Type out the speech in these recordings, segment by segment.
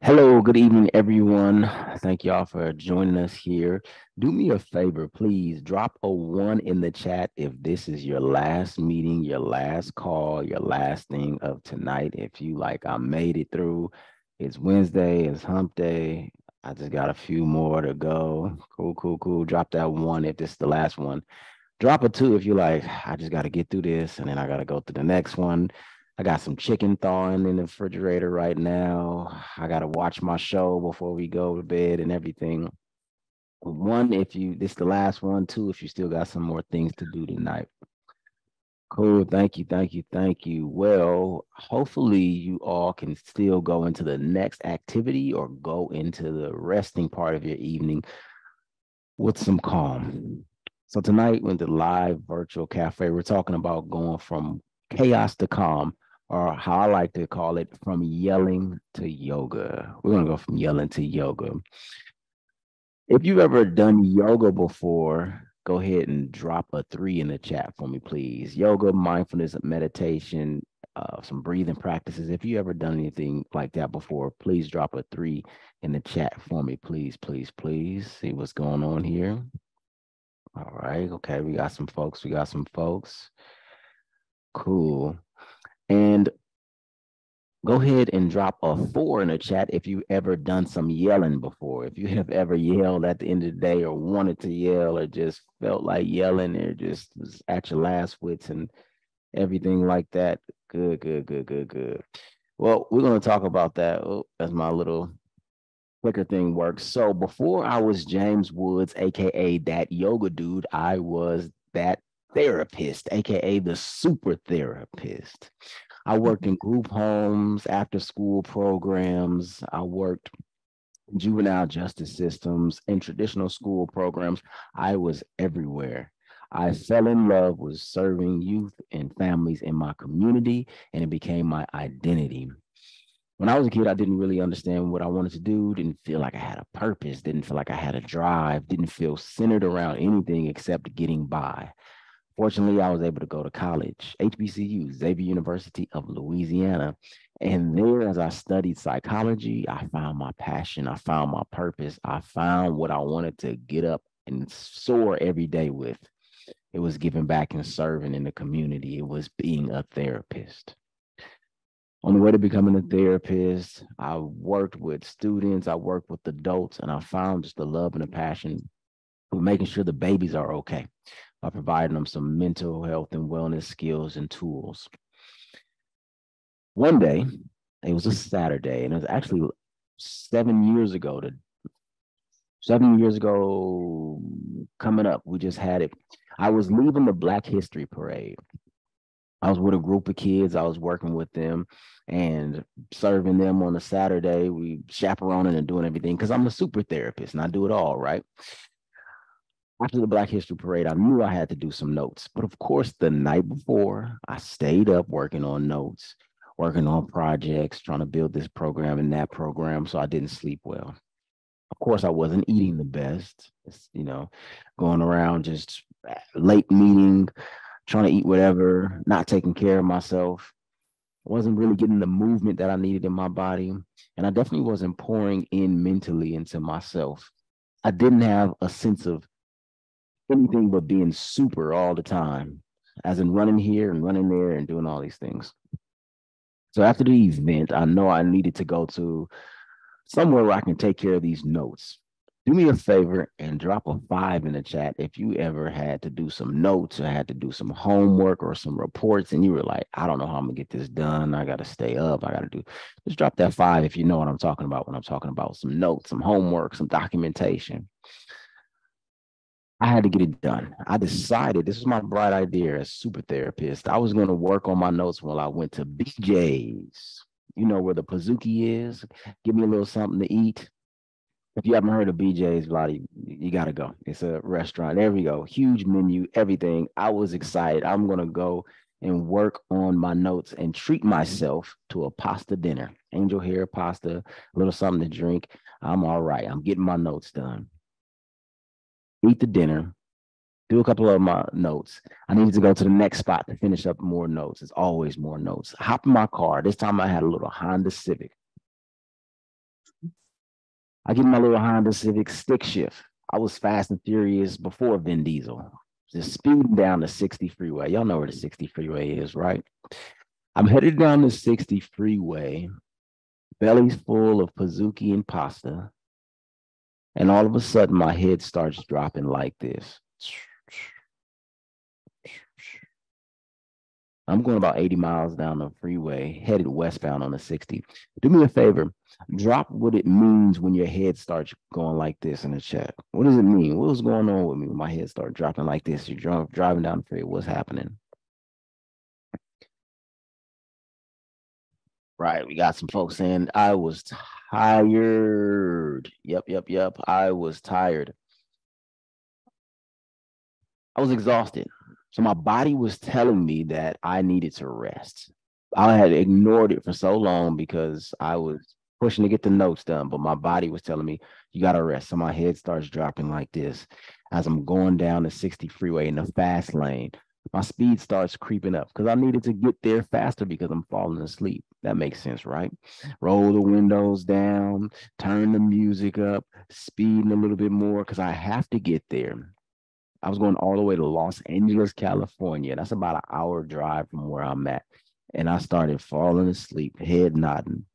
Hello, good evening, everyone. Thank y'all for joining us here. Do me a favor, please drop a one in the chat if this is your last meeting, your last call, your last thing of tonight. If you like, I made it through. It's Wednesday, it's hump day. I just got a few more to go. Cool, cool, cool. Drop that one if this is the last one. Drop a two if you like, I just got to get through this and then I got to go to the next one. I got some chicken thawing in the refrigerator right now. I got to watch my show before we go to bed and everything. One, if you, this is the last one. Two, if you still got some more things to do tonight. Cool. Thank you. Thank you. Thank you. Well, hopefully you all can still go into the next activity or go into the resting part of your evening with some calm. So tonight, with the live virtual cafe, we're talking about going from chaos to calm, or how I like to call it, from yelling to yoga. We're going to go from yelling to yoga. If you've ever done yoga before, go ahead and drop a three in the chat for me, please. Yoga, mindfulness, meditation, some breathing practices. If you ever done anything like that before, please drop a three in the chat for me, please, please, please. See what's going on here. All right. Okay. We got some folks. We got some folks. Cool. And go ahead and drop a four in the chat if you ever done some yelling before. If you have ever yelled at the end of the day or wanted to yell or just felt like yelling or just was at your last wits and everything like that. Good, good, good, good, good. Well, we're going to talk about that. Oh, that's my little quicker thing works. So before I was James Woods, aka Dat Yoga Dude, I was that therapist, aka the super therapist. I worked in group homes, after school programs. I worked in juvenile justice systems and traditional school programs. I was everywhere. I fell in love with serving youth and families in my community, and it became my identity. When I was a kid, I didn't really understand what I wanted to do, didn't feel like I had a purpose, didn't feel like I had a drive, didn't feel centered around anything except getting by. Fortunately, I was able to go to college, HBCU, Xavier University of Louisiana. And there, as I studied psychology, I found my passion, I found my purpose, I found what I wanted to get up and soar every day with. It was giving back and serving in the community, it was being a therapist. On the way to becoming a therapist, I worked with students, I worked with adults, and I found just the love and the passion of making sure the babies are okay by providing them some mental health and wellness skills and tools. One day, it was a Saturday, and it was actually 7 years ago. 7 years ago, coming up, we just had it. I was leaving the Black History Parade. I was with a group of kids. I was working with them and serving them on a Saturday. We chaperoning and doing everything because I'm a super therapist and I do it all, right? After the Black History Parade, I knew I had to do some notes. But of course, the night before, I stayed up working on notes, working on projects, trying to build this program and that program. So I didn't sleep well. Of course, I wasn't eating the best. It's, going around just late meeting, trying to eat whatever, not taking care of myself. Wasn't really getting the movement that I needed in my body. And I definitely wasn't pouring in mentally into myself. I didn't have a sense of anything but being super all the time, as in running here and running there and doing all these things. So after the event, I know I needed to go to somewhere where I can take care of these notes. Do me a favor and drop a five in the chat if you ever had to do some notes or had to do some homework or some reports and you were like, I don't know how I'm gonna get this done. I gotta stay up. I gotta do. Just drop that five if you know what I'm talking about when I'm talking about some notes, some homework, some documentation. I had to get it done. I decided this was my bright idea as super therapist. I was going to work on my notes while I went to BJ's. You know where the Pizookie is. Give me a little something to eat. If you haven't heard of BJ's, Lottie, you got to go. It's a restaurant. There we go. Huge menu, everything. I was excited. I'm going to go and work on my notes and treat myself to a pasta dinner. Angel hair pasta, a little something to drink. I'm all right. I'm getting my notes done. Eat the dinner, do a couple of my notes. I needed to go to the next spot to finish up more notes. It's always more notes. Hop in my car. This time I had a little Honda Civic. I get my little Honda Civic stick shift. I was fast and furious before Vin Diesel. Just speeding down the 60 freeway. Y'all know where the 60 freeway is, right? I'm headed down the 60 freeway, belly's full of Pizookie and pasta. And all of a sudden, my head starts dropping like this. I'm going about 80 miles down the freeway, headed westbound on the 60. Do me a favor, drop what it means when your head starts going like this in the chat. What does it mean? What was going on with me when my head started dropping like this? You're driving down the freeway. What's happening? Right. We got some folks saying I was tired. Yep. I was tired. I was exhausted. So my body was telling me that I needed to rest. I had ignored it for so long because I was pushing to get the notes done, but my body was telling me, you got to rest. So my head starts dropping like this as I'm going down the 60 freeway in the fast lane. My speed starts creeping up because I needed to get there faster because I'm falling asleep. That makes sense, right? Roll the windows down, turn the music up, speeding a little bit more because I have to get there. I was going all the way to Los Angeles, California. That's about an hour drive from where I'm at. And I started falling asleep, head nodding.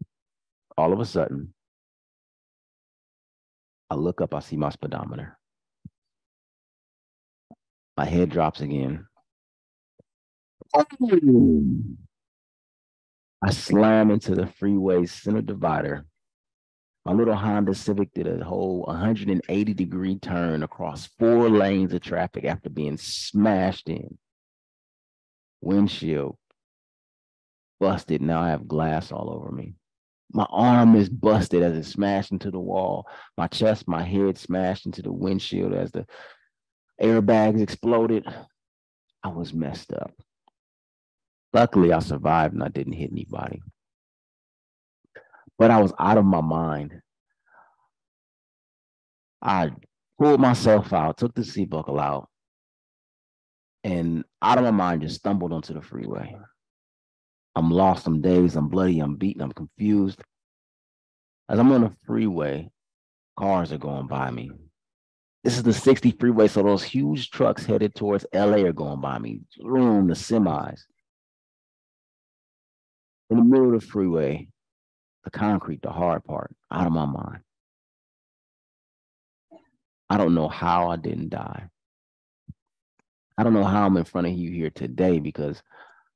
All of a sudden, I look up, I see my speedometer. My head drops again. I slam into the freeway's center divider. My little Honda Civic did a whole 180-degree turn across 4 lanes of traffic after being smashed in. Windshield busted. Now I have glass all over me. My arm is busted as it smashed into the wall. My chest, my head smashed into the windshield as the airbags exploded. I was messed up. Luckily, I survived and I didn't hit anybody. But I was out of my mind. I pulled myself out, took the seat buckle out, and out of my mind just stumbled onto the freeway. I'm lost, I'm dazed, I'm bloody, I'm beaten, I'm confused. As I'm on the freeway, cars are going by me. This is the 60 freeway, so those huge trucks headed towards LA are going by me. Vroom, the semis. In the middle of the freeway, the concrete, the hard part, out of my mind. I don't know how I didn't die. I don't know how I'm in front of you here today because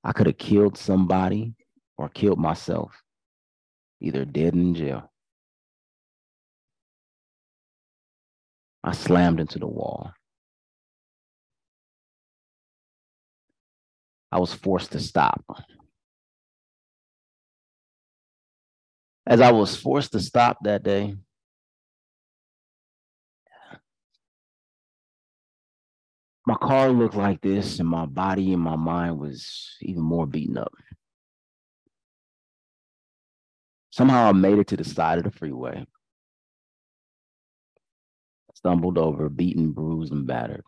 I could have killed somebody or killed myself, either dead in jail. I slammed into the wall. I was forced to stop. As I was forced to stop that day, my car looked like this, and my body and my mind was even more beaten up. Somehow I made it to the side of the freeway, stumbled over, beaten, bruised, and battered.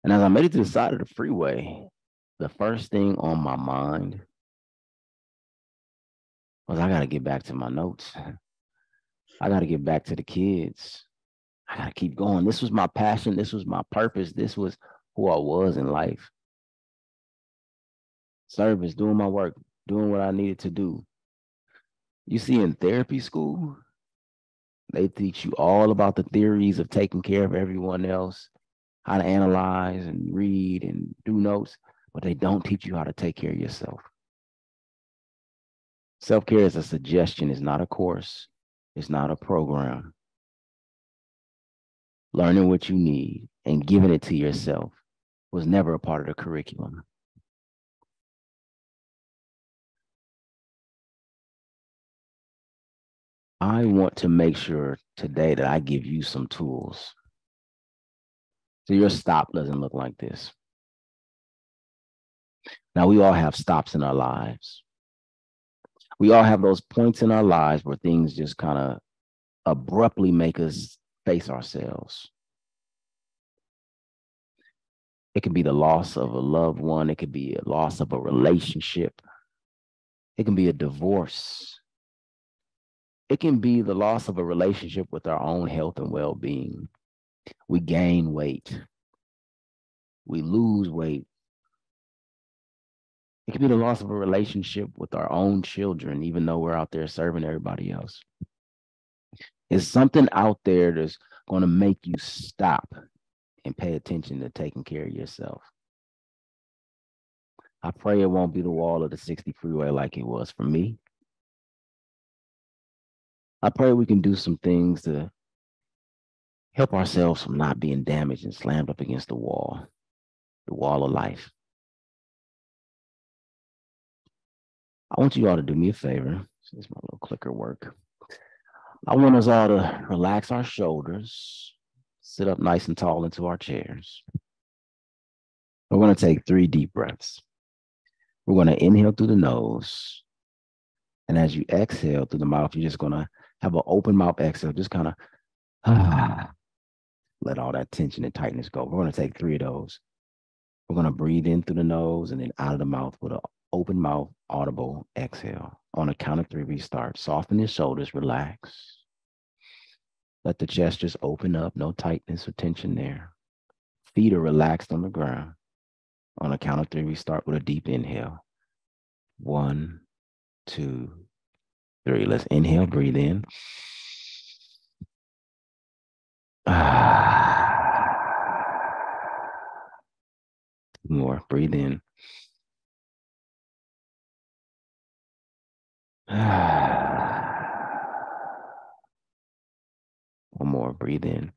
And as I made it to the side of the freeway, the first thing on my mind was I got to get back to my notes. I got to get back to the kids. I got to keep going. This was my passion. This was my purpose. This was who I was in life. Service, doing my work, doing what I needed to do. You see, in therapy school, they teach you all about the theories of taking care of everyone else, how to analyze and read and do notes, but they don't teach you how to take care of yourself. Self-care is a suggestion. It's not a course. It's not a program. Learning what you need and giving it to yourself was never a part of the curriculum. I want to make sure today that I give you some tools so your stop doesn't look like this. Now, we all have stops in our lives. We all have those points in our lives where things just kind of abruptly make us face ourselves. It could be the loss of a loved one. It could be a loss of a relationship. It can be a divorce. It can be the loss of a relationship with our own health and well-being. We gain weight. We lose weight. It can be the loss of a relationship with our own children, even though we're out there serving everybody else. It's something out there that's going to make you stop and pay attention to taking care of yourself. I pray it won't be the wall of the 60 freeway like it was for me. I pray we can do some things to help ourselves from not being damaged and slammed up against the wall of life. I want you all to do me a favor. This is my little clicker work. I want us all to relax our shoulders, sit up nice and tall into our chairs. We're going to take 3 deep breaths. We're going to inhale through the nose. And as you exhale through the mouth, you're just going to have an open mouth exhale. Just kind of let all that tension and tightness go. We're going to take 3 of those. We're going to breathe in through the nose and then out of the mouth with an open mouth, audible exhale. On a count of 3, we start. Soften your shoulders, relax. Let the chest just open up, no tightness or tension there. Feet are relaxed on the ground. On a count of 3, we start with a deep inhale. 1, 2, 3. Let's inhale, breathe in. More, breathe in. One more, breathe in.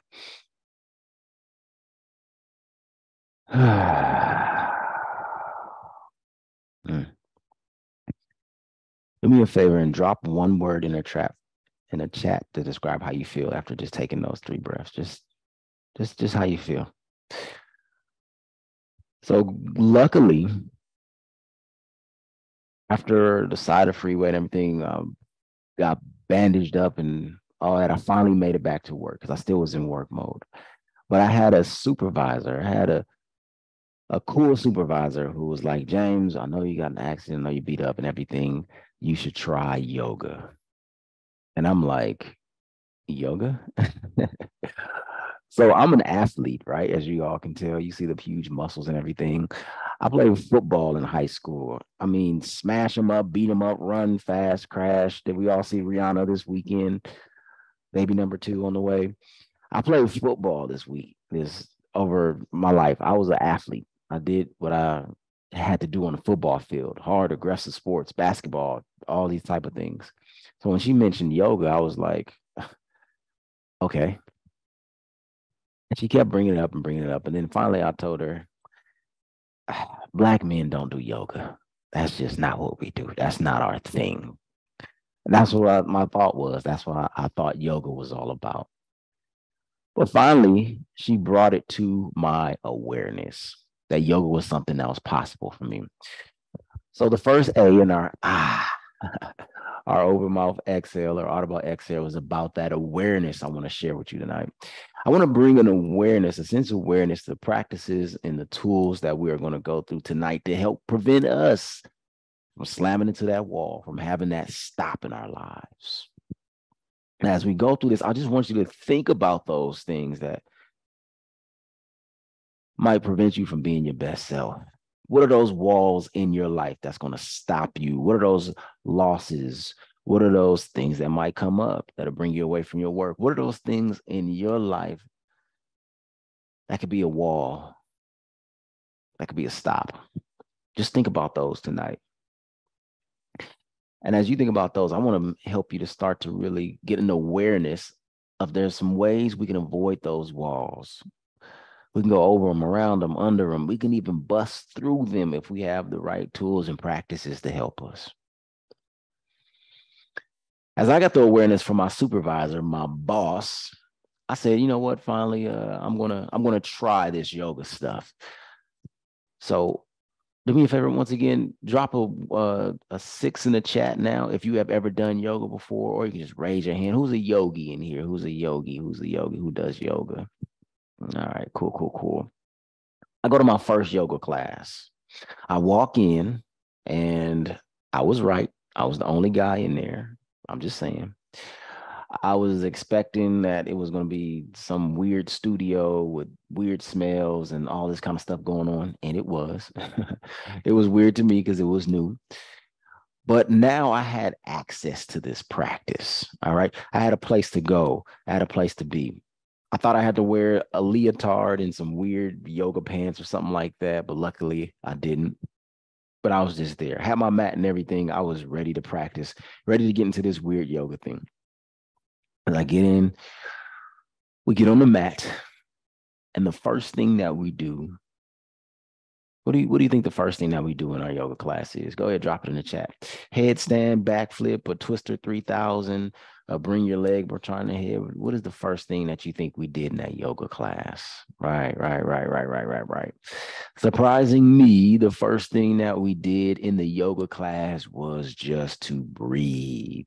Do me a favor and drop one word in a chat to describe how you feel after just taking those 3 breaths. Just how you feel. So luckily, after the side of freeway and everything got bandaged up and all that, I finally made it back to work because I still was in work mode. But I had a supervisor, a cool supervisor who was like, James, I know you got an accident, I know you beat up and everything. You should try yoga. And I'm like, yoga? So I'm an athlete, right? As you all can tell, you see the huge muscles and everything. I played football in high school. I mean, smash them up, beat them up, run fast, crash. Did we all see Rihanna this weekend? Baby number 2 on the way. I played football this over my life. I was an athlete. I did what I had to do on the football field, hard, aggressive sports, basketball, all these type of things. So when she mentioned yoga, I was like, okay. And she kept bringing it up and bringing it up. And then finally I told her, Black men don't do yoga. That's just not what we do. That's not our thing. And that's what my thought was. That's what I thought yoga was all about. But finally, she brought it to my awareness that yoga was something that was possible for me. So the first A in our our open mouth exhale or audible exhale was about that awareness I want to share with you tonight. I want to bring an awareness, a sense of awareness to the practices and the tools that we are going to go through tonight to help prevent us from slamming into that wall, from having that stop in our lives. As we go through this, I just want you to think about those things that might prevent you from being your best self. What are those walls in your life that's going to stop you? What are those losses? What are those things that might come up that'll bring you away from your work? What are those things in your life that could be a wall? That could be a stop. Just think about those tonight. And as you think about those, I want to help you to start to really get an awareness of there's some ways we can avoid those walls. We can go over them, around them, under them. We can even bust through them if we have the right tools and practices to help us. As I got the awareness from my supervisor, my boss, I said, you know what? Finally, I'm gonna try this yoga stuff. So, do me a favor once again. Drop a 6 in the chat now if you have ever done yoga before, or you can just raise your hand. Who's a yogi in here? Who's a yogi? Who's a yogi? Who does yoga? All right, cool. I go to my first yoga class. I walk in and I was right. I was the only guy in there. I'm just saying. I was expecting that it was going to be some weird studio with weird smells and all this kind of stuff going on, and it was. It was weird to me because it was new. But now I had access to this practice. All right. I had a place to go, I had a place to be. I thought I had to wear a leotard and some weird yoga pants or something like that, but luckily I didn't. But I was just there. I had my mat and everything. I was ready to practice, ready to get into this weird yoga thing. As I get in, we get on the mat, and the first thing that we do, what do you think the first thing that we do in our yoga class is? Go ahead, drop it in the chat. Headstand, backflip, a twister 3000, bring your leg behind the head. What is the first thing that you think we did in that yoga class? Right. Surprising me, the first thing that we did in the yoga class was just to breathe.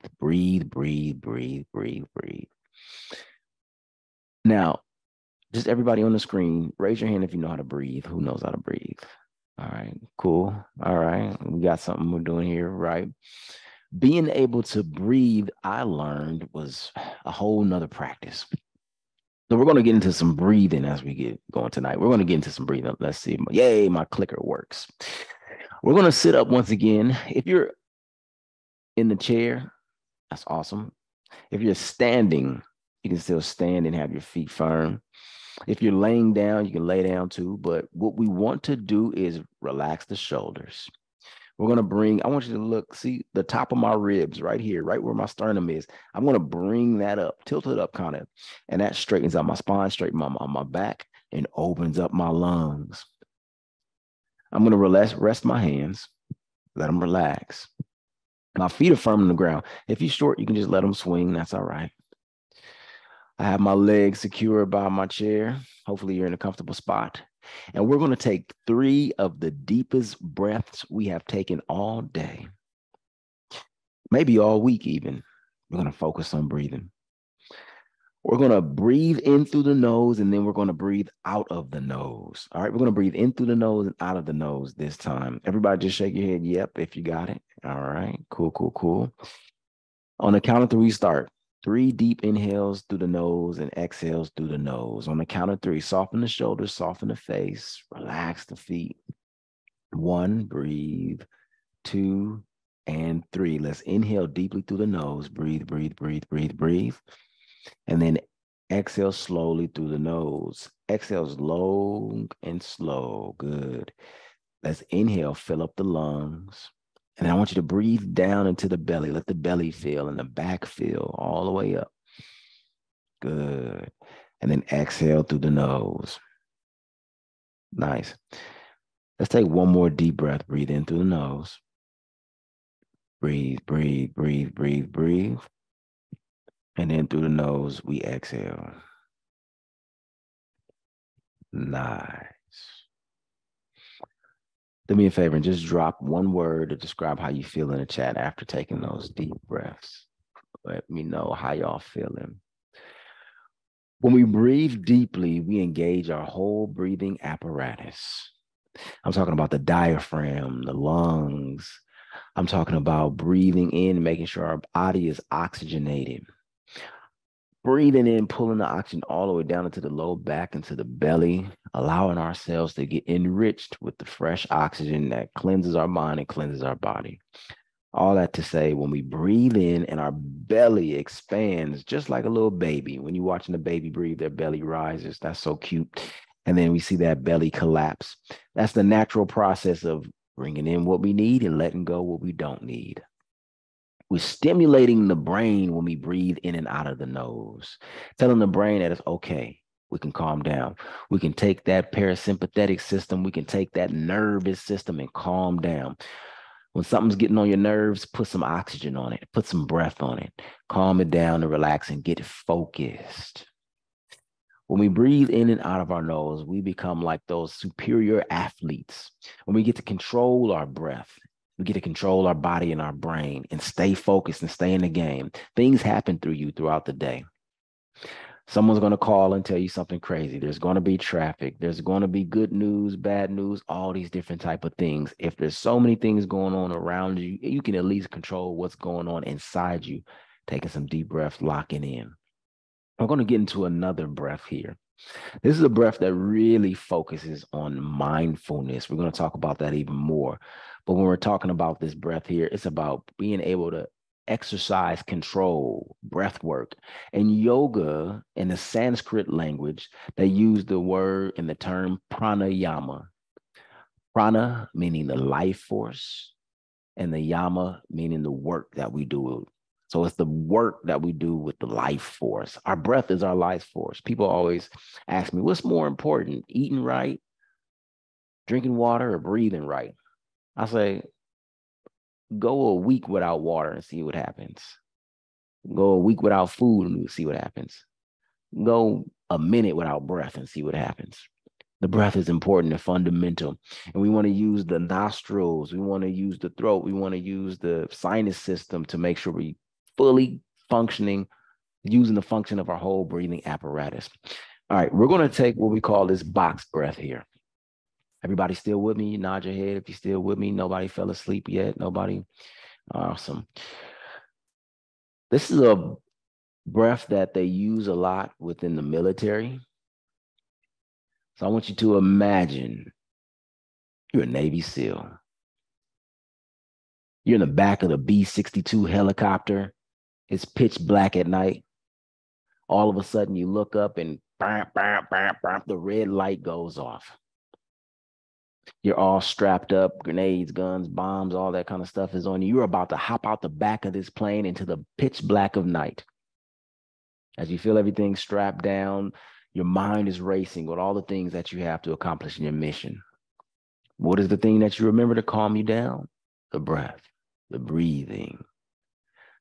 Now, just everybody on the screen, raise your hand if you know how to breathe. Who knows how to breathe? All right, cool. All right, we got something we're doing here, right? Being able to breathe, I learned, was a whole nother practice. So we're going to get into some breathing as we get going tonight. We're going to get into some breathing. Let's see. Yay, my clicker works. We're going to sit up once again. If you're in the chair, that's awesome. If you're standing, you can still stand and have your feet firm. If you're laying down, you can lay down too. But what we want to do is relax the shoulders. We're going to bring, I want you to look, see the top of my ribs right here, right where my sternum is. I'm going to bring that up, tilt it up kind of. And that straightens out my spine, straightens my back, and opens up my lungs. I'm going to rest my hands, let them relax. My feet are firm on the ground. If you're short, you can just let them swing. That's all right. I have my legs secured by my chair. Hopefully you're in a comfortable spot. And we're going to take 3 of the deepest breaths we have taken all day, maybe all week even. We're going to focus on breathing. We're going to breathe in through the nose, and then we're going to breathe out of the nose. All right, we're going to breathe in through the nose and out of the nose this time. Everybody just shake your head. Yep, if you got it. All right, cool. On the count of 3, start. 3 deep inhales through the nose and exhales through the nose. On the count of 3, soften the shoulders, soften the face, relax the feet. 1, breathe. 2, and 3. Let's inhale deeply through the nose. Breathe. And then exhale slowly through the nose. Exhale long and slow. Good. Let's inhale, fill up the lungs. And I want you to breathe down into the belly. Let the belly fill and the back fill all the way up. Good. And then exhale through the nose. Nice. Let's take one more deep breath. Breathe in through the nose. Breathe. And then through the nose, we exhale. Nice. Do me a favor and just drop one word to describe how you feel in the chat after taking those deep breaths. Let me know how y'all feeling. When we breathe deeply, we engage our whole breathing apparatus. I'm talking about the diaphragm, the lungs. I'm talking about breathing in, making sure our body is oxygenated. Breathing in, pulling the oxygen all the way down into the low back, into the belly, allowing ourselves to get enriched with the fresh oxygen that cleanses our mind and cleanses our body. All that to say, when we breathe in and our belly expands, just like a little baby, when you're watching a baby breathe, their belly rises. That's so cute. And then we see that belly collapse. That's the natural process of bringing in what we need and letting go what we don't need. We're stimulating the brain when we breathe in and out of the nose, telling the brain that it's okay. We can calm down. We can take that parasympathetic system. We can take that nervous system and calm down. When something's getting on your nerves, put some oxygen on it. Put some breath on it. Calm it down and relax and get focused. When we breathe in and out of our nose, we become like those superior athletes. When we get to control our breath, we get to control our body and our brain and stay focused and stay in the game. Things happen through you throughout the day. Someone's going to call and tell you something crazy. There's going to be traffic. There's going to be good news, bad news, all these different type of things. If there's so many things going on around you, you can at least control what's going on inside you. Taking some deep breaths, locking in. We're going to get into another breath here. This is a breath that really focuses on mindfulness. We're going to talk about that even more. But when we're talking about this breath here, it's about being able to exercise control, breath work. In yoga, in the Sanskrit language, they use the word and the term pranayama. Prana meaning the life force, and the yama meaning the work that we do. So it's the work that we do with the life force. Our breath is our life force. People always ask me, what's more important, eating right, drinking water, or breathing right? I say, go a week without water and see what happens. Go a week without food and see what happens. Go a minute without breath and see what happens. The breath is important and fundamental. And we want to use the nostrils. We want to use the throat. We want to use the sinus system to make sure we fully functioning, using the function of our whole breathing apparatus. All right, we're going to take what we call this box breath here. Everybody still with me? Nod your head if you're still with me. Nobody fell asleep yet? Nobody? Awesome. This is a breath that they use a lot within the military. So I want you to imagine you're a Navy SEAL. You're in the back of the B-62 helicopter. It's pitch black at night. All of a sudden you look up and the red light goes off. You're all strapped up, grenades, guns, bombs, all that kind of stuff is on you. You're about to hop out the back of this plane into the pitch black of night. As you feel everything strapped down, your mind is racing with all the things that you have to accomplish in your mission. What is the thing that you remember to calm you down? The breath, the breathing.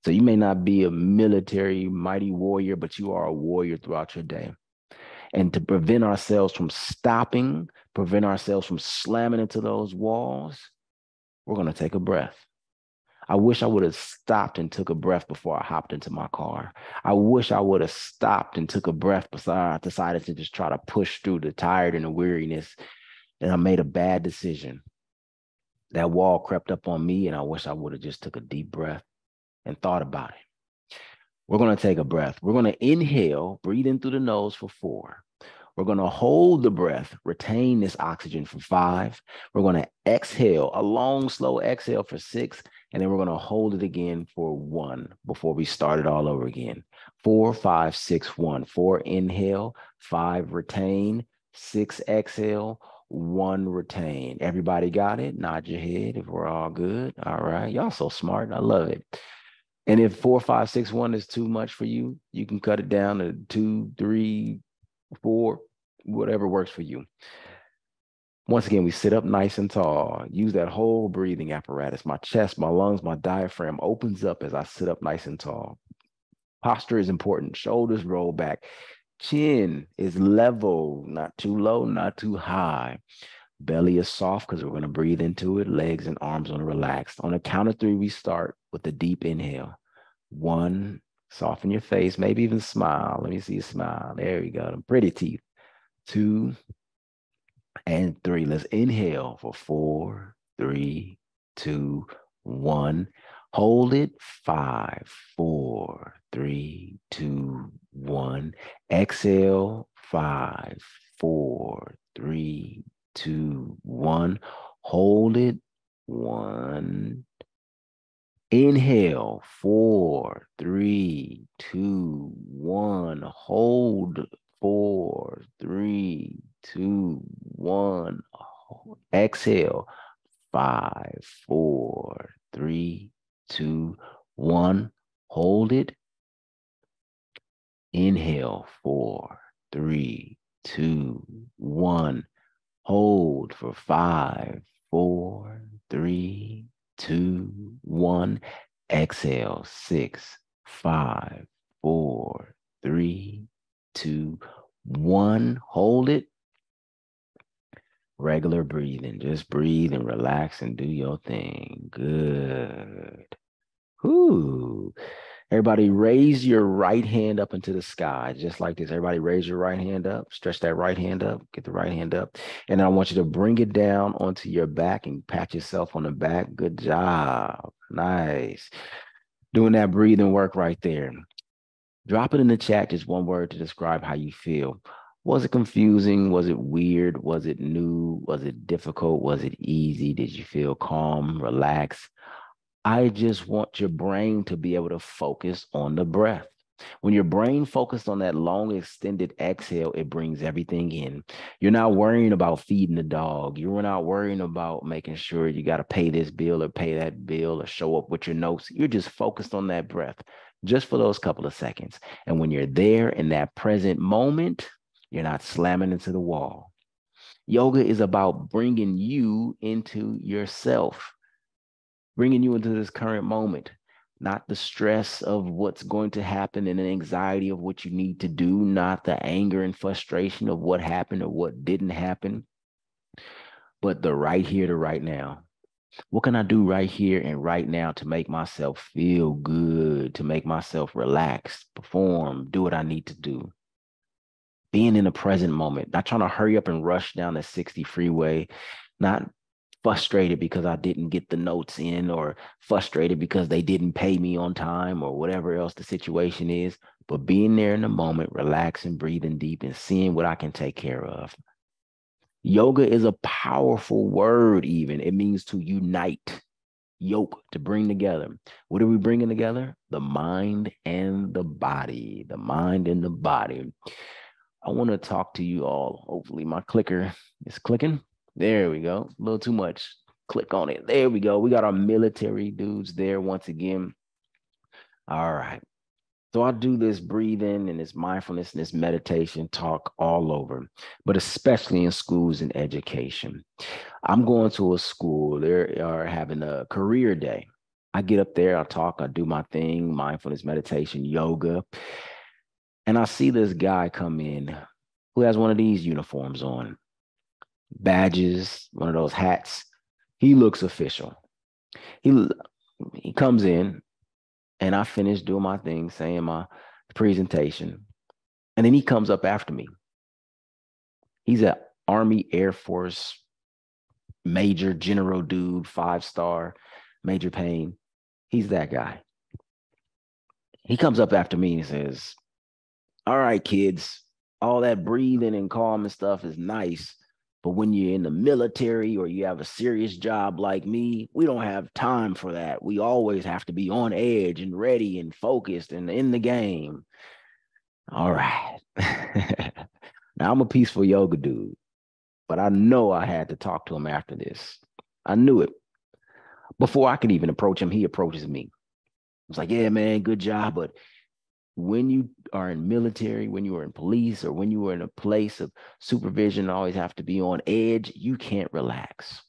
So you may not be a military mighty warrior, but you are a warrior throughout your day. And to prevent ourselves from stopping, prevent ourselves from slamming into those walls, we're going to take a breath. I wish I would have stopped and took a breath before I hopped into my car. I wish I would have stopped and took a breath before I decided to just try to push through the tired and the weariness. And I made a bad decision. That wall crept up on me, and I wish I would have just took a deep breath and thought about it. We're going to take a breath. We're going to inhale, breathe in through the nose for 4. We're going to hold the breath, retain this oxygen for 5. We're going to exhale, a long, slow exhale for 6. And then we're going to hold it again for 1 before we start it all over again. 4, 5, 6, 1. 4 inhale, 5 retain, 6 exhale, 1 retain. Everybody got it? Nod your head if we're all good. All right. Y'all so smart. I love it. And if 4, 5, 6, 1 is too much for you, you can cut it down to 2, 3, 4, whatever works for you. Once again, we sit up nice and tall. Use that whole breathing apparatus. My chest, my lungs, my diaphragm opens up as I sit up nice and tall. Posture is important. Shoulders roll back. Chin is level, not too low, not too high. Belly is soft because we're going to breathe into it. Legs and arms are relaxed. On a count of 3, we start with a deep inhale. 1, soften your face, maybe even smile. Let me see you smile. There we go. Them pretty teeth. 2 and 3. Let's inhale for 4, 3, 2, 1. Hold it. 5, 4, 3, 2, 1. Exhale. 5, 4, 3, 2, 1. Hold it. 1. Inhale. 4, 3, 2, 1. Hold. 4, 3, 2, 1. Exhale. 5, 4, 3, 2, 1. Hold it. Inhale. 4, 3, 2, 1. Hold for 5, 4, 3, 2, 1. Exhale. 6, 5, 4, 3, 2, 1. Hold it. Regular breathing. Just breathe and relax and do your thing. Good. Whoo. Everybody raise your right hand up into the sky, just like this. Everybody raise your right hand up. Stretch that right hand up. Get the right hand up. And I want you to bring it down onto your back and pat yourself on the back. Good job. Nice. Doing that breathing work right there. Drop it in the chat, just one word to describe how you feel. Was it confusing? Was it weird? Was it new? Was it difficult? Was it easy? Did you feel calm, relaxed? I just want your brain to be able to focus on the breath. When your brain focused on that long extended exhale, it brings everything in. You're not worrying about feeding the dog. You're not worrying about making sure you got to pay this bill or pay that bill or show up with your notes. You're just focused on that breath just for those couple of seconds. And when you're there in that present moment, you're not slamming into the wall. Yoga is about bringing you into yourself, bringing you into this current moment, not the stress of what's going to happen and the anxiety of what you need to do, not the anger and frustration of what happened or what didn't happen, but the right here to right now. What can I do right here and right now to make myself feel good, to make myself relax, perform, do what I need to do? Being in the present moment, not trying to hurry up and rush down the 60 freeway, not frustrated because I didn't get the notes in or frustrated because they didn't pay me on time or whatever else the situation is, but being there in the moment, relaxing, breathing deep, and seeing what I can take care of. Yoga is a powerful word, even. It means to unite, yoke, to bring together. What are we bringing together? The mind and the body. The mind and the body. I want to talk to you all. Hopefully, my clicker is clicking. There we go. A little too much. Click on it. There we go. We got our military dudes there once again. All right. So I do this breathing and this mindfulness and this meditation talk all over, but especially in schools and education. I'm going to a school. They are having a career day. I get up there, I talk, I do my thing, mindfulness, meditation, yoga. And I see this guy come in who has one of these uniforms on, badges, one of those hats. He looks official. He he comes in, and I finish doing my thing, saying my presentation, and then he comes up after me. He's an Army Air Force major general dude, 5-star, Major Payne. He's that guy. He comes up after me and says, "All right, kids, all that breathing and calm and stuff is nice. But when you're in the military or you have a serious job like me, we don't have time for that. We always have to be on edge and ready and focused and in the game." All right. Now, I'm a peaceful yoga dude, but I know I had to talk to him after this. I knew it. Before I could even approach him, he approaches me. I was like, "Yeah, man, good job. But when you are in military, when you are in police, or when you are in a place of supervision, always have to be on edge, you can't relax."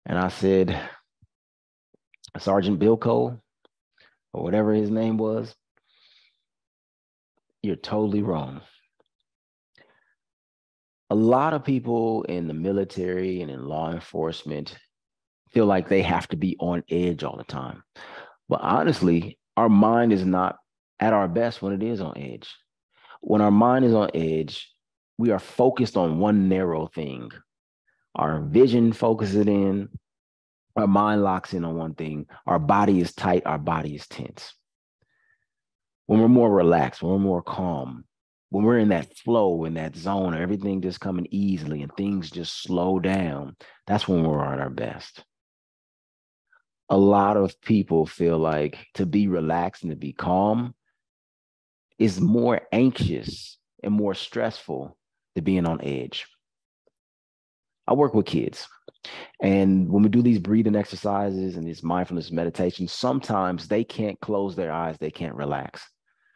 And I said, "Sergeant Bilko, or whatever his name was, you're totally wrong." A lot of people in the military and in law enforcement feel like they have to be on edge all the time. But honestly, our mind is not at our best when it is on edge. When our mind is on edge, we are focused on one narrow thing. Our vision focuses in, our mind locks in on one thing, our body is tight, our body is tense. When we're more relaxed, when we're more calm, when we're in that flow, in that zone, everything just coming easily and things just slow down, that's when we're at our best. A lot of people feel like to be relaxed and to be calm is more anxious and more stressful than being on edge. I work with kids. And when we do these breathing exercises and these mindfulness meditations, sometimes they can't close their eyes, they can't relax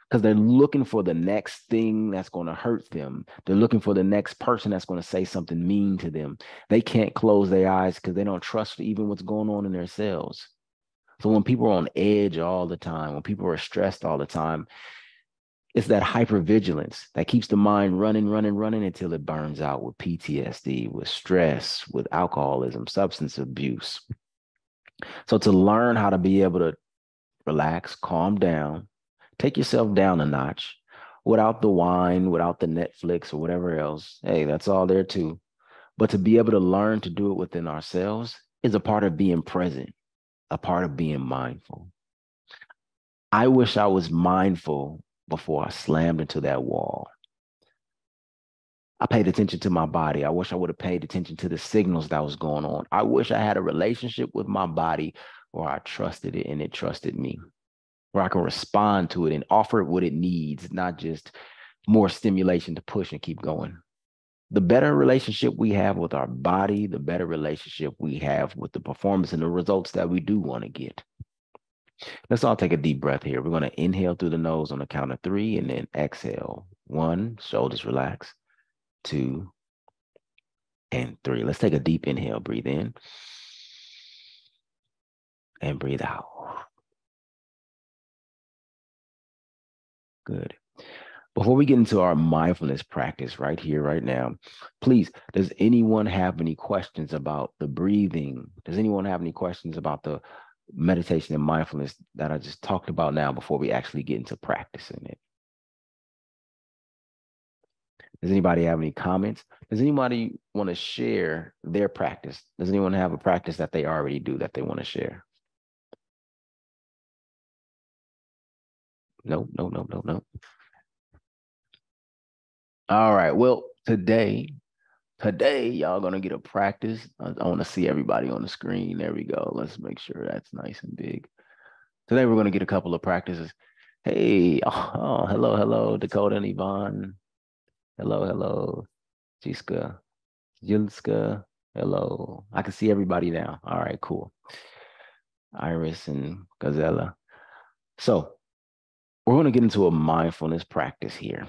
because they're looking for the next thing that's going to hurt them. They're looking for the next person that's going to say something mean to them. They can't close their eyes because they don't trust even what's going on in their cells. So when people are on edge all the time, when people are stressed all the time, it's that hypervigilance that keeps the mind running, running, running until it burns out with PTSD, with stress, with alcoholism, substance abuse. So to learn how to be able to relax, calm down, take yourself down a notch without the wine, without the Netflix or whatever else. Hey, that's all there too. But to be able to learn to do it within ourselves is a part of being present, a part of being mindful. I wish I was mindful before I slammed into that wall. I paid attention to my body. I wish I would have paid attention to the signals that was going on. I wish I had a relationship with my body where I trusted it and it trusted me, where I can respond to it and offer it what it needs, not just more stimulation to push and keep going. The better relationship we have with our body, the better relationship we have with the performance and the results that we do want to get. Let's all take a deep breath here. We're going to inhale through the nose on the count of 3 and then exhale. 1, shoulders relax. 2, and 3. Let's take a deep inhale. Breathe in and breathe out. Good. Before we get into our mindfulness practice right here, right now, please, does anyone have any questions about the breathing? Does anyone have any questions about the meditation and mindfulness that I just talked about now before we actually get into practicing it? Does anybody have any comments? Does anybody want to share their practice? Does anyone have a practice that they already do that they want to share? No, no, no, no, no. All right. Well, today, y'all gonna get a practice. I want to see everybody on the screen. There we go. Let's make sure that's nice and big. Today we're gonna get a couple of practices. Hey, oh, hello, Dakota and Yvonne. Hello, Jiska, Jilska. Hello. I can see everybody now. All right, cool. Iris and Gazella. So we're gonna get into a mindfulness practice here.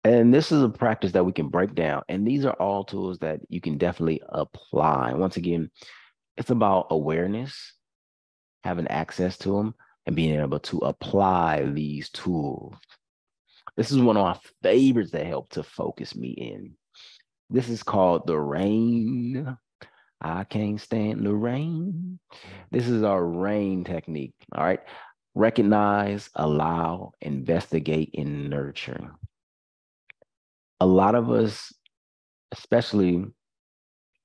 And this is a practice that we can break down. And these are all tools that you can definitely apply. Once again, it's about awareness, having access to them, and being able to apply these tools. This is one of my favorites that help to focus me in. This is called the rain. I can't stand the rain. This is our rain technique. All right. Recognize, allow, investigate, and nurture. A lot of us, especially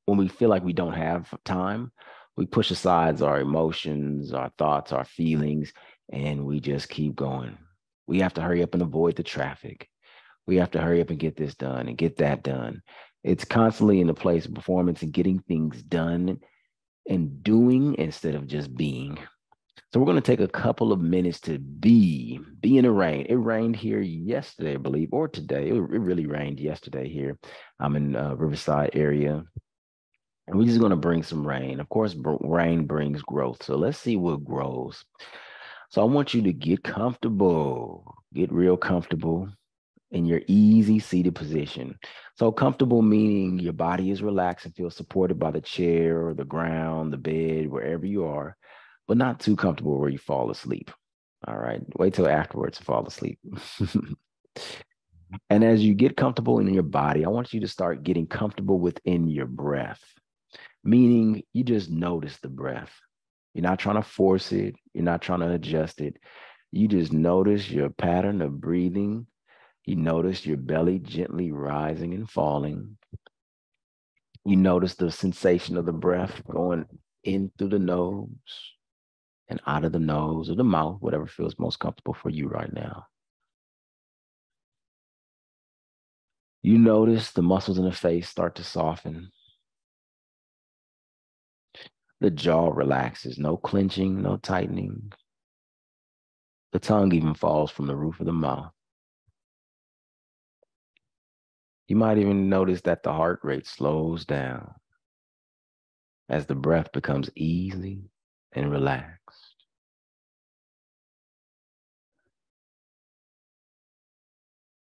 when we feel like we don't have time, we push aside our emotions, our thoughts, our feelings, and we just keep going. We have to hurry up and avoid the traffic. We have to hurry up and get this done and get that done. It's constantly in the place of performance and getting things done and doing instead of just being. So we're going to take a couple of minutes to be in the rain. It rained here yesterday, I believe, or today. It really rained yesterday here. I'm in Riverside area. And we're just going to bring some rain. Of course, rain brings growth. So let's see what grows. So I want you to get comfortable, get real comfortable in your easy seated position. So comfortable meaning your body is relaxed and feels supported by the chair or the ground, the bed, wherever you are, but not too comfortable where you fall asleep. All right. Wait till afterwards to fall asleep. And as you get comfortable in your body, I want you to start getting comfortable within your breath, meaning you just notice the breath. You're not trying to force it. You're not trying to adjust it. You just notice your pattern of breathing. You notice your belly gently rising and falling. You notice the sensation of the breath going in through the nose and out of the nose or the mouth, whatever feels most comfortable for you right now. You notice the muscles in the face start to soften. The jaw relaxes, no clenching, no tightening. The tongue even falls from the roof of the mouth. You might even notice that the heart rate slows down as the breath becomes easy and relaxed.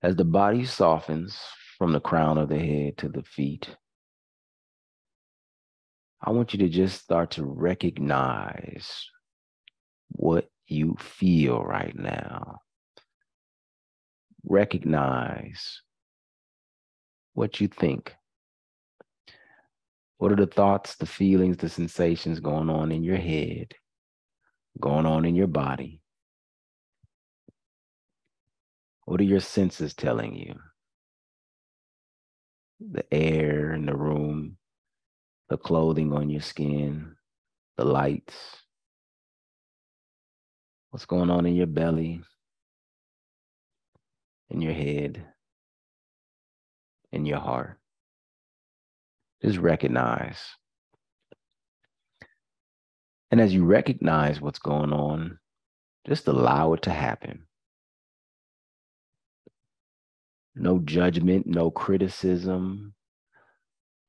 As the body softens from the crown of the head to the feet, I want you to just start to recognize what you feel right now. Recognize what you think. What are the thoughts, the feelings, the sensations going on in your head, going on in your body? What are your senses telling you? The air in the room, the clothing on your skin, the lights. What's going on in your belly, in your head, in your heart? Just recognize. And as you recognize what's going on, just allow it to happen. No judgment, no criticism,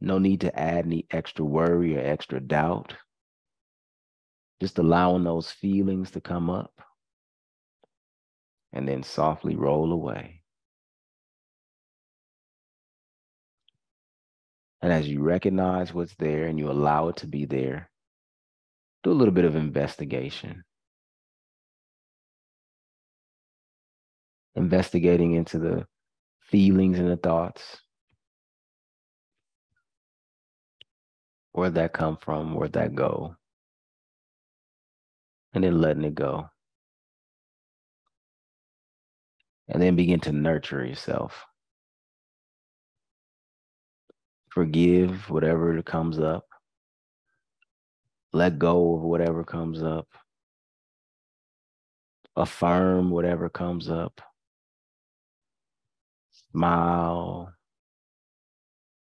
no need to add any extra worry or extra doubt. Just allowing those feelings to come up and then softly roll away. And as you recognize what's there and you allow it to be there, do a little bit of investigation. Investigating into the feelings and the thoughts. Where'd that come from? Where'd that go? And then letting it go. And then begin to nurture yourself. Forgive whatever comes up. Let go of whatever comes up. Affirm whatever comes up. Smile.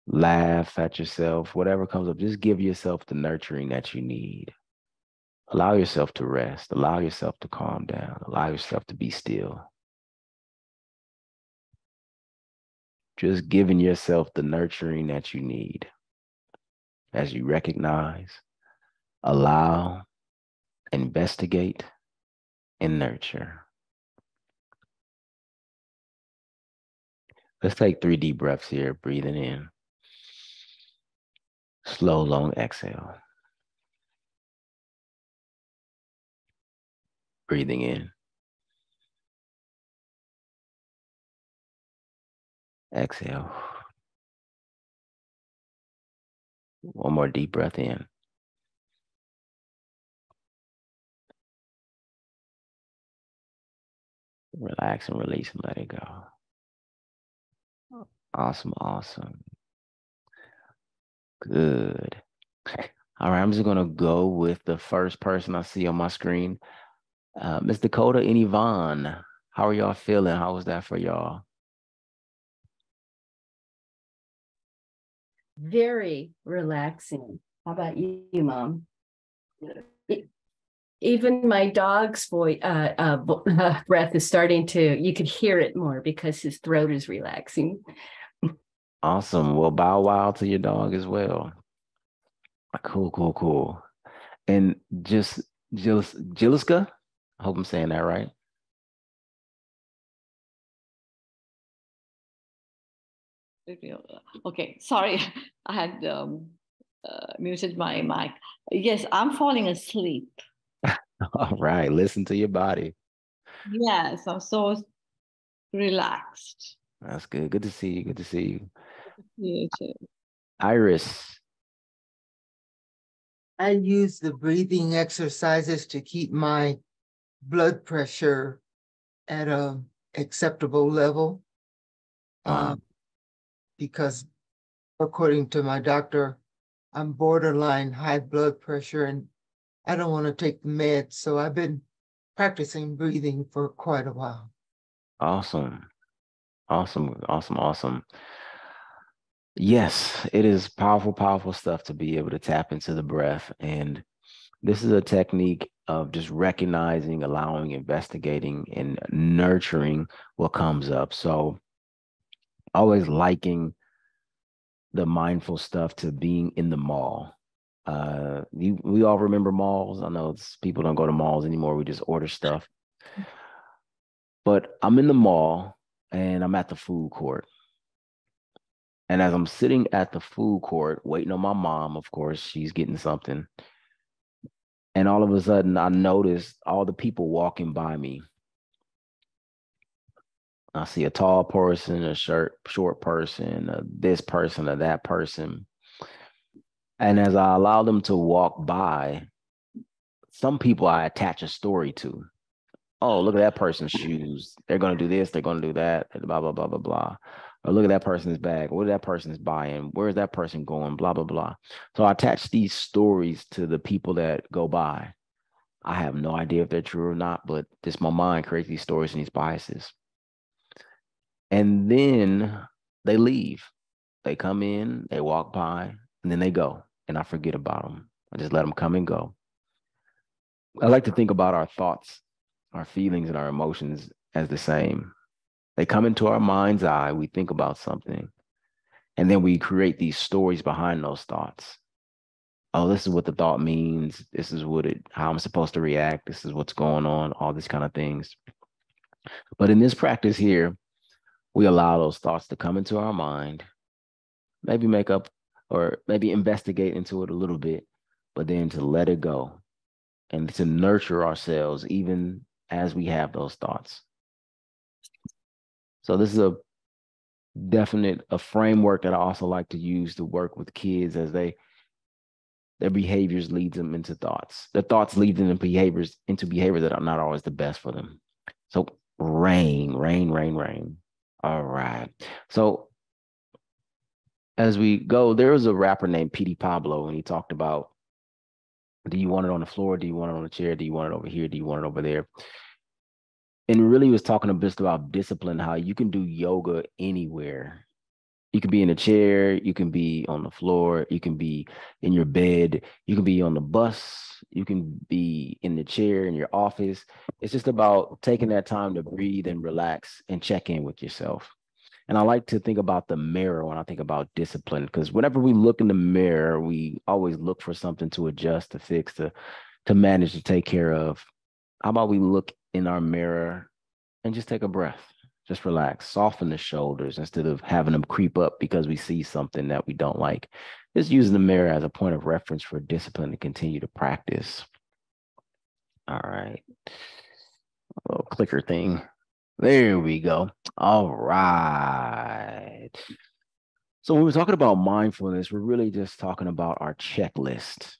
Laugh at yourself. Whatever comes up, just give yourself the nurturing that you need. Allow yourself to rest. Allow yourself to calm down. Allow yourself to be still. Just giving yourself the nurturing that you need. As you recognize, allow, investigate, and nurture. Let's take 3 deep breaths here, breathing in. Slow, long exhale. Breathing in. Exhale. One more deep breath in. Relax and release and let it go. Awesome, awesome. Good. All right, I'm just going to go with the first person I see on my screen. Miss Dakota and Yvonne, how are y'all feeling? How was that for y'all? Very relaxing. How about you, Mom? Even my dog's breath is starting to, you could hear it more because his throat is relaxing. Awesome. Well, bow wow to your dog as well. Cool, cool, cool. And just Jiliska, I hope I'm saying that right. Okay, sorry, I had muted my mic. Yes, I'm falling asleep. All right, listen to your body. Yes, I'm so relaxed. That's good. Good to see you. Good to see you. You too. Iris. I use the breathing exercises to keep my blood pressure at a acceptable level. Because according to my doctor, I'm borderline high blood pressure and I don't want to take the meds. So I've been practicing breathing for quite a while. Awesome. Awesome. Awesome. Awesome. Yes, it is powerful, powerful stuff to be able to tap into the breath. And this is a technique of just recognizing, allowing, investigating, and nurturing what comes up. So always liking the mindful stuff to being in the mall. We all remember malls. I know people don't go to malls anymore. We just order stuff. But I'm in the mall and I'm at the food court. And as I'm sitting at the food court, waiting on my mom, of course, she's getting something. And all of a sudden, I noticed all the people walking by me. I see a tall person, a short person, this person, or that person. And as I allow them to walk by, some people I attach a story to. Oh, look at that person's shoes. They're going to do this. They're going to do that. Blah, blah, blah, blah, blah. Or look at that person's bag. What that person's buying? Where's that person going? Blah, blah, blah. So I attach these stories to the people that go by. I have no idea if they're true or not, but this my mind creates these stories and these biases. And then they leave. They come in, they walk by, and then they go. And I forget about them. I just let them come and go. I like to think about our thoughts, our feelings, and our emotions as the same. They come into our mind's eye, we think about something, and then we create these stories behind those thoughts. Oh, this is what the thought means. This is how I'm supposed to react. This is what's going on, all these kind of things. But in this practice here, we allow those thoughts to come into our mind, maybe make up or maybe investigate into it a little bit, but then to let it go and to nurture ourselves even as we have those thoughts. So this is a framework that I also like to use to work with kids as their behaviors leads them into thoughts. The thoughts lead them into behaviors that are not always the best for them. So rain. All right. So as we go, there was a rapper named Petey Pablo, and he talked about, do you want it on the floor? Do you want it on the chair? Do you want it over here? Do you want it over there? And really was talking just about discipline, how you can do yoga anywhere. You can be in a chair, you can be on the floor, you can be in your bed, you can be on the bus, you can be in the chair in your office. It's just about taking that time to breathe and relax and check in with yourself. And I like to think about the mirror when I think about discipline, because whenever we look in the mirror, we always look for something to adjust, to fix, to manage, to take care of. How about we look in our mirror and just take a breath? Just relax, soften the shoulders instead of having them creep up because we see something that we don't like. Just using the mirror as a point of reference for discipline to continue to practice. All right. A little clicker thing. There we go. All right. So when we're talking about mindfulness, we're really just talking about our checklist.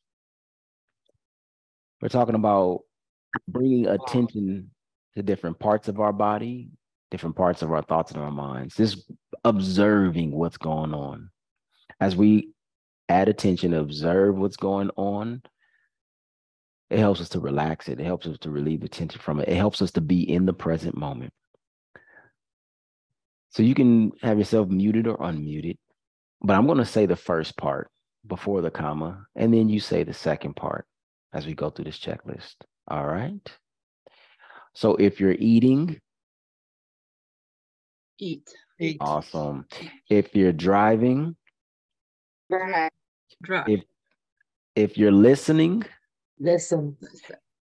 We're talking about bringing attention to different parts of our body, different parts of our thoughts and our minds, just observing what's going on. As we add attention, observe what's going on, it helps us to relax it. It helps us to relieve the tension from it. It helps us to be in the present moment. So you can have yourself muted or unmuted, but I'm going to say the first part before the comma, and then you say the second part as we go through this checklist. All right. So if you're eating, Eat. awesome. If you're driving, Drive. if you're listening, Listen.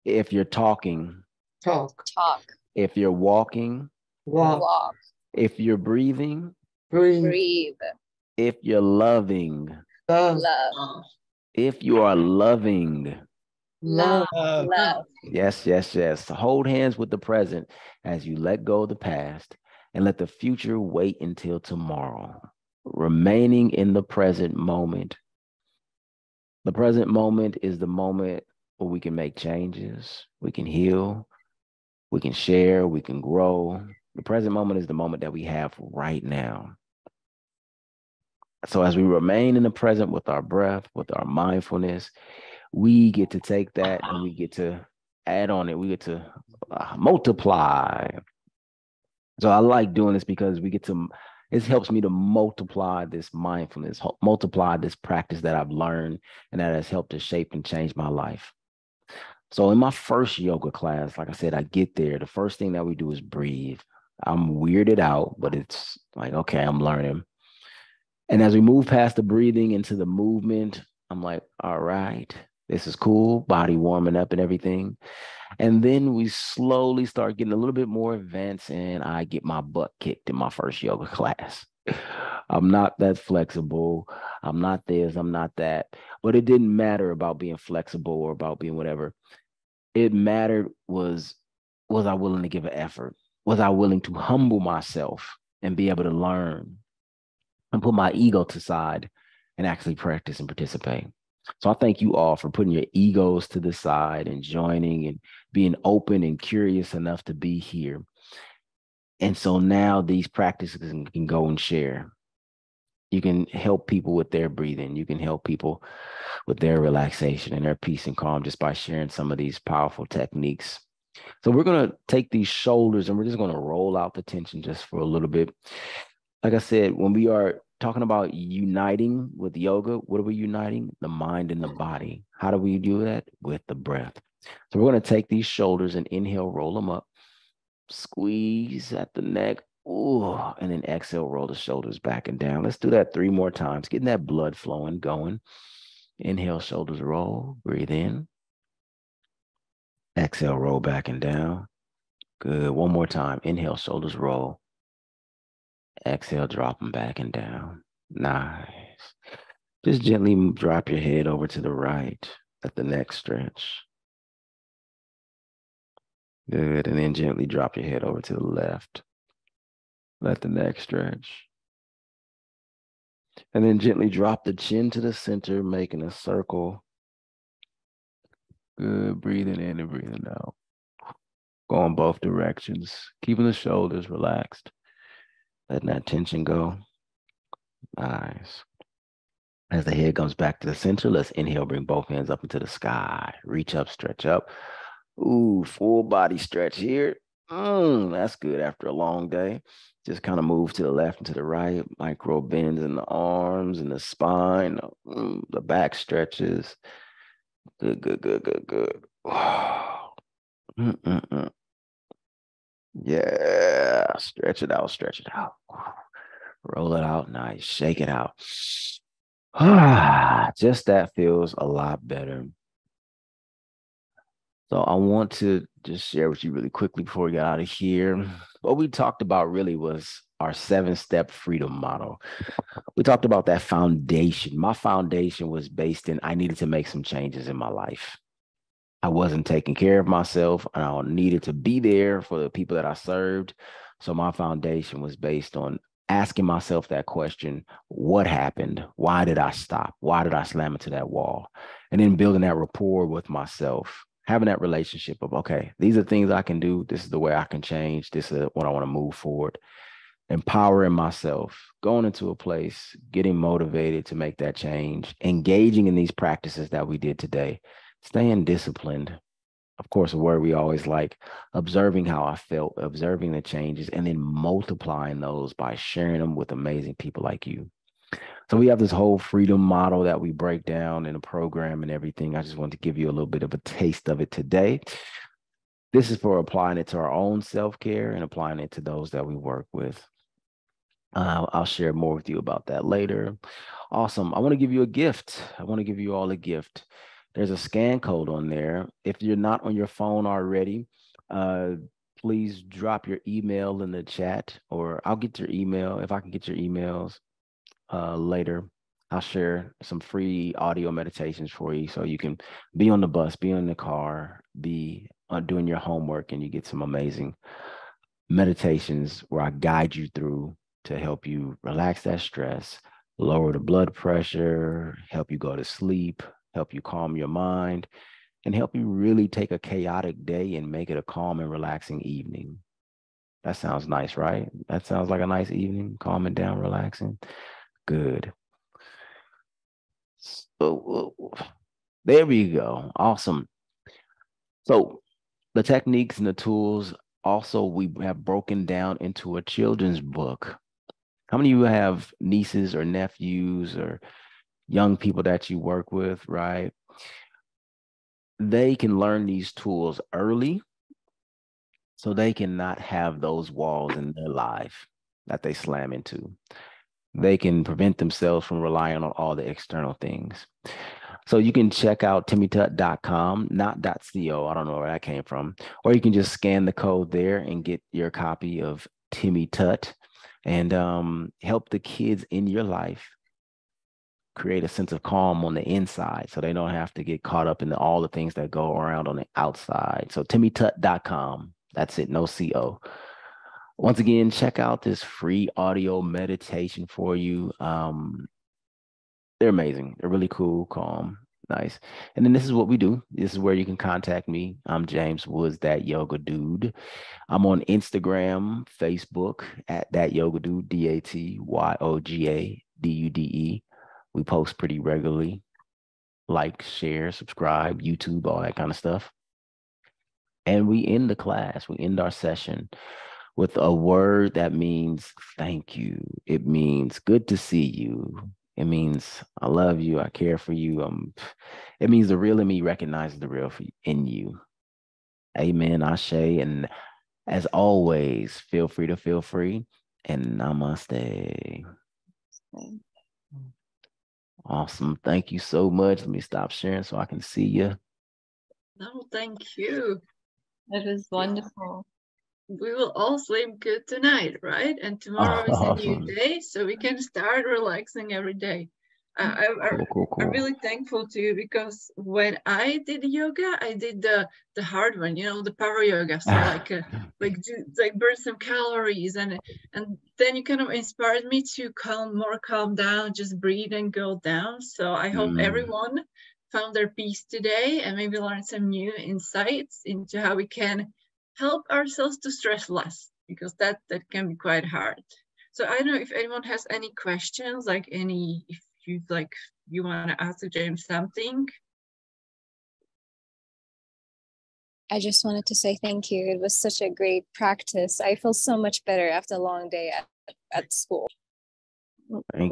if you're talking, Talk. if you're walking, Walk. if you're breathing, Breathe. if you're loving, Love. if you are loving. Love. Yes. Hold hands with the present as you let go of the past and let the future wait until tomorrow. Remaining in the present moment. The present moment is the moment where we can make changes, we can heal, we can share, we can grow. The present moment is the moment that we have right now. So as we remain in the present with our breath, with our mindfulness, we get to take that and we get to add on it. We get to multiply. So I like doing this because it helps me to multiply this mindfulness, multiply this practice that I've learned and that has helped to shape and change my life. So in my first yoga class, like I said, I get there. The first thing that we do is breathe. I'm weirded out, but it's like, okay, I'm learning. And as we move past the breathing into the movement, I'm like, all right, this is cool, body warming up and everything. And then we slowly start getting a little bit more advanced, and I get my butt kicked in my first yoga class. I'm not that flexible. I'm not this, I'm not that. But it didn't matter about being flexible or about being whatever. It mattered was I willing to give an effort? Was I willing to humble myself and be able to learn and put my ego to side and actually practice and participate? So I thank you all for putting your egos to the side and joining and being open and curious enough to be here. And so now these practices can go and share. You can help people with their breathing. You can help people with their relaxation and their peace and calm just by sharing some of these powerful techniques. So we're going to take these shoulders and we're just going to roll out the tension just for a little bit. Like I said, when we are talking about uniting with yoga, what are we uniting? The mind and the body. How do we do that? With the breath. So we're going to take these shoulders and inhale, roll them up, squeeze at the neck. Ooh, and then exhale, roll the shoulders back and down. Let's do that 3 more times, getting that blood flowing, going. Inhale, shoulders roll, breathe in. Exhale, roll back and down. Good. One more time. Inhale, shoulders roll. Exhale, drop them back and down. Nice. Just gently drop your head over to the right. Let the neck stretch. Good. And then gently drop your head over to the left. Let the neck stretch. And then gently drop the chin to the center, making a circle. Good. Breathing in and breathing out. Going both directions. Keeping the shoulders relaxed. Letting that tension go. Nice. As the head comes back to the center, let's inhale, bring both hands up into the sky. Reach up, stretch up. Ooh, full body stretch here. That's good after a long day. Just kind of move to the left and to the right. Micro bends in the arms and the spine. The back stretches. Good, good, good, good, good. Yeah, stretch it out, stretch it out. Roll it out, nice. Shake it out. Just that feels a lot better. So I want to just share with you really quickly before we get out of here. What we talked about really was our 7-step freedom model. We talked about that foundation. My foundation was based in, I needed to make some changes in my life. I wasn't taking care of myself and I needed to be there for the people that I served. So my foundation was based on asking myself that question, what happened? Why did I stop? Why did I slam into that wall? And then building that rapport with myself, having that relationship of, okay, these are things I can do. This is the way I can change. This is what I want to move forward. Empowering myself, going into a place, getting motivated to make that change, engaging in these practices that we did today, staying disciplined. Of course, a word we always like, observing how I felt, observing the changes, and then multiplying those by sharing them with amazing people like you. So we have this whole freedom model that we break down in a program and everything. I just want to give you a little bit of a taste of it today. This is for applying it to our own self-care and applying it to those that we work with. I'll share more with you about that later. Awesome. I want to give you a gift. I want to give you all a gift. There's a scan code on there. If you're not on your phone already, please drop your email in the chat, or I'll get your email. If I can get your emails later, I'll share some free audio meditations for you so you can be on the bus, be in the car, be doing your homework, and you get some amazing meditations where I guide you through to help you relax that stress, lower the blood pressure, help you go to sleep, help you calm your mind, and help you really take a chaotic day and make it a calm and relaxing evening. That sounds nice, right? That sounds like a nice evening, calming down, relaxing. Good. So there we go. Awesome. So the techniques and the tools also we have broken down into a children's book. How many of you have nieces or nephews or young people that you work with, right? They can learn these tools early so they cannot have those walls in their life that they slam into. They can prevent themselves from relying on all the external things. So you can check out timmytut.com, not .co. I don't know where that came from. Or you can just scan the code there and get your copy of Timmy Tut and help the kids in your life create a sense of calm on the inside so they don't have to get caught up in all the things that go around on the outside. So timmytut.com. That's it, no CO. Once again, check out this free audio meditation for you. They're amazing. They're really cool, calm, nice. And then this is what we do. This is where you can contact me. I'm James Woods, Dat Yoga Dude. I'm on Instagram, Facebook at Dat Yoga Dude, DATYOGA DUDE. We post pretty regularly. Like, share, subscribe, YouTube, all that kind of stuff. And we end the class, we end our session with a word that means thank you. It means good to see you. It means I love you, I care for you. It means the real in me recognizes the real in you. Amen, Ashe. And as always, feel free to feel free. And namaste. Awesome. Thank you so much. Let me stop sharing so I can see you. No, thank you. That was wonderful. We will all sleep good tonight, right? And tomorrow is a new day, so we can start relaxing every day. Cool. I'm really thankful to you because when I did yoga, I did the hard one, you know, the power yoga. So like burn some calories, and then you kind of inspired me to calm down, just breathe and go down. So I hope everyone found their peace today and maybe learned some new insights into how we can help ourselves to stress less, because that can be quite hard. So I don't know if anyone has any questions, like if you want to ask James something. I just wanted to say thank you. It was such a great practice. I feel so much better after a long day at school. Thank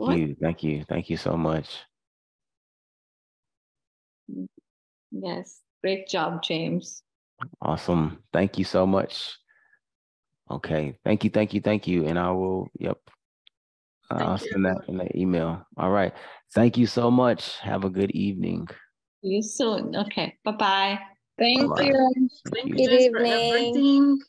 you so much. Yes, great job, James. Awesome. Thank you so much. Okay. Thank you. And I will, I'll send that in the email. All right. Thank you so much. Have a good evening. See you soon. Okay. Bye-bye. Thank Bye-bye. you. Thank Good you for evening. everything.